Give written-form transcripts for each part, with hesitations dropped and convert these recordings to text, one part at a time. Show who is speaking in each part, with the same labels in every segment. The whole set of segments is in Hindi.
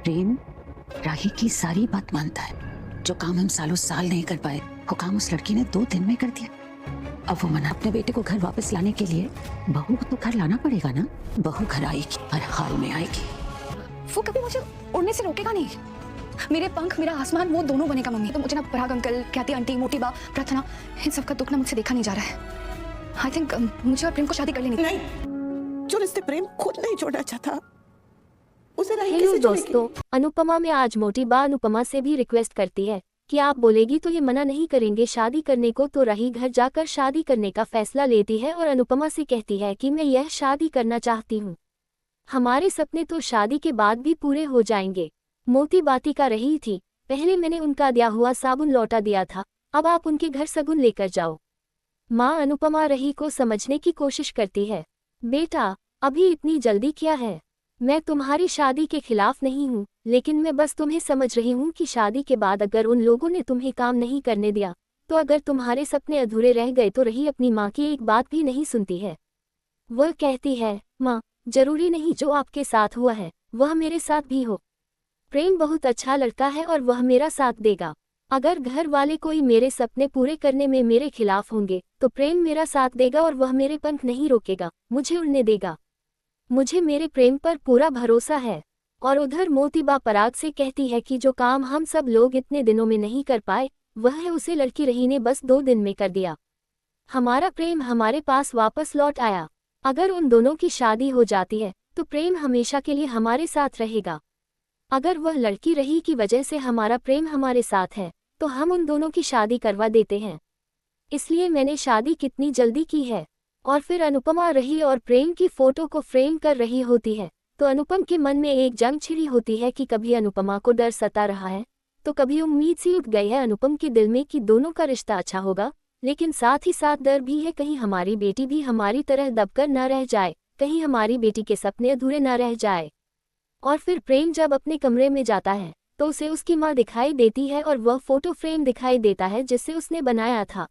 Speaker 1: प्रेम राही की सारी बात मानता है। जो काम हम सालों साल नहीं कर पाए वो काम उस लड़की ने 2 दिन में कर दिया। अब वो मना अपने बेटे को घर वापस लाने के लिए बहू को तो घर लाना पड़ेगा ना। बहू घर आएगी, हर हाल में आएगी।
Speaker 2: वो कभी मुझे उड़ने से रोकेगा नहीं। मेरे पंख, मेरा आसमान, वो दोनों बनेगा मम्मी। तो मुझे ना पराग अंकल, ख्याति आंटी, मोटी बा, प्रार्थना, इन सब का दुख ना मुझसे देखा नहीं जा रहा है। आई थिंक मुझे और प्रेम को शादी कर लेनी।
Speaker 3: नहीं, जो रिश्ते प्रेम खुद नहीं छोड़ना चाहता उसे नहीं।
Speaker 4: हेलो दोस्तों, अनुपमा में आज मोटी बा अनुपमा से भी रिक्वेस्ट करती है कि आप बोलेगी तो ये मना नहीं करेंगे शादी करने को। तो राही घर जाकर शादी करने का फैसला लेती है और अनुपमा से कहती है कि मैं यह शादी करना चाहती हूँ। हमारे सपने तो शादी के बाद भी पूरे हो जाएंगे। मोती बाती का रही थी, पहले मैंने उनका दिया हुआ साबुन लौटा दिया था, अब आप उनके घर सगुन लेकर जाओ। माँ अनुपमा रही को समझने की कोशिश करती है। बेटा, अभी इतनी जल्दी क्या है? मैं तुम्हारी शादी के खिलाफ नहीं हूँ, लेकिन मैं बस तुम्हें समझ रही हूँ कि शादी के बाद अगर उन लोगों ने तुम्हें काम नहीं करने दिया तो अगर तुम्हारे सपने अधूरे रह गए तो रही अपनी माँ की एक बात भी नहीं सुनती है। वह कहती है, माँ, जरूरी नहीं जो आपके साथ हुआ है वह मेरे साथ भी हो। प्रेम बहुत अच्छा लड़का है और वह मेरा साथ देगा। अगर घर वाले कोई मेरे सपने पूरे करने में मेरे खिलाफ होंगे तो प्रेम मेरा साथ देगा और वह मेरे पंख नहीं रोकेगा, मुझे उड़ने देगा। मुझे मेरे प्रेम पर पूरा भरोसा है। और उधर मोतीबा पराग से कहती है कि जो काम हम सब लोग इतने दिनों में नहीं कर पाए वह है उसे लड़की रही ने बस 2 दिन में कर दिया। हमारा प्रेम हमारे पास वापस लौट आया। अगर उन दोनों की शादी हो जाती है तो प्रेम हमेशा के लिए हमारे साथ रहेगा। अगर वह लड़की रही की वजह से हमारा प्रेम हमारे साथ है तो हम उन दोनों की शादी करवा देते हैं। इसलिए मैंने शादी कितनी जल्दी की है। और फिर अनुपमा रही और प्रेम की फोटो को फ्रेम कर रही होती है तो अनुपम के मन में एक जंग छिड़ी होती है कि कभी अनुपमा को डर सता रहा है तो कभी उम्मीद सी उठ गई है अनुपम के दिल में कि दोनों का रिश्ता अच्छा होगा, लेकिन साथ ही साथ डर भी है कहीं हमारी बेटी भी हमारी तरह दबकर न रह जाए, कहीं हमारी बेटी के सपने अधूरे न रह जाए। और फिर प्रेम जब अपने कमरे में जाता है तो उसे उसकी माँ दिखाई देती है और वह फोटो फ्रेम दिखाई देता है जिसे उसने बनाया था।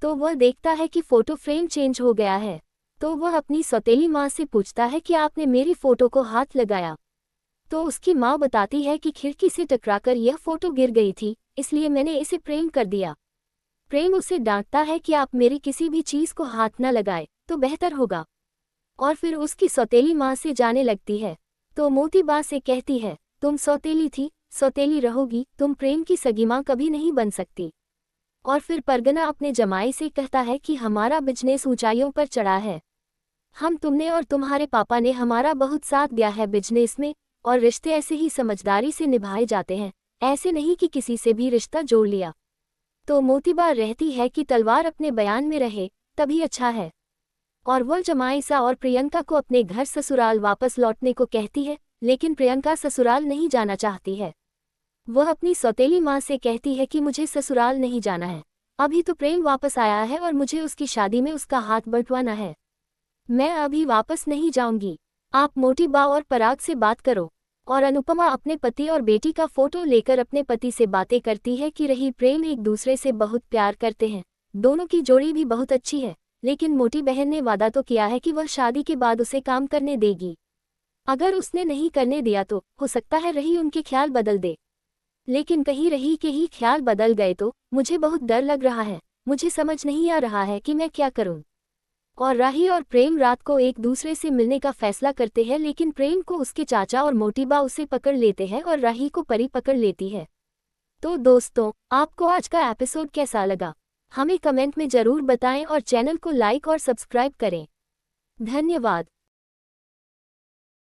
Speaker 4: तो वह देखता है कि फोटो फ्रेम चेंज हो गया है। तो वह अपनी सौतेली माँ से पूछता है कि आपने मेरी फोटो को हाथ लगाया। तो उसकी माँ बताती है कि खिड़की से टकराकर यह फोटो गिर गई थी, इसलिए मैंने इसे फ्रेम कर दिया। प्रेम उसे डांटता है कि आप मेरी किसी भी चीज़ को हाथ न लगाए तो बेहतर होगा। और फिर उसकी सौतेली माँ से जाने लगती है। तो मोती बा से कहती है, तुम सौतेली थी, सौतेली रहोगी, तुम प्रेम की सगी माँ कभी नहीं बन सकती। और फिर परगना अपने जमाई से कहता है कि हमारा बिजनेस ऊंचाइयों पर चढ़ा है। हम तुमने और तुम्हारे पापा ने हमारा बहुत साथ दिया है बिजनेस में, और रिश्ते ऐसे ही समझदारी से निभाए जाते हैं, ऐसे नहीं कि किसी से भी रिश्ता जोड़ लिया। तो मोतीबा रहती है कि तलवार अपने बयान में रहे तभी अच्छा है। और वह जमाईसा और प्रियंका को अपने घर ससुराल वापस लौटने को कहती है, लेकिन प्रियंका ससुराल नहीं जाना चाहती है। वह अपनी सौतेली माँ से कहती है कि मुझे ससुराल नहीं जाना है, अभी तो प्रेम वापस आया है और मुझे उसकी शादी में उसका हाथ बंटवाना है। मैं अभी वापस नहीं जाऊंगी, आप मोटी बा और पराग से बात करो। और अनुपमा अपने पति और बेटी का फोटो लेकर अपने पति से बातें करती है कि रही प्रेम एक दूसरे से बहुत प्यार करते हैं, दोनों की जोड़ी भी बहुत अच्छी है, लेकिन मोटी बहन ने वादा तो किया है कि वह शादी के बाद उसे काम करने देगी। अगर उसने नहीं करने दिया तो हो सकता है रही उनके ख्याल बदल दे, लेकिन कहीं रही के ही ख्याल बदल गए तो मुझे बहुत डर लग रहा है। मुझे समझ नहीं आ रहा है कि मैं क्या करूं। और राही और प्रेम रात को एक दूसरे से मिलने का फैसला करते हैं, लेकिन प्रेम को उसके चाचा और मोटीबा उसे पकड़ लेते हैं और राही को परी पकड़ लेती है। तो दोस्तों, आपको आज का एपिसोड कैसा लगा हमें कमेंट में जरूर बताएं और चैनल को लाइक और सब्सक्राइब करें। धन्यवाद।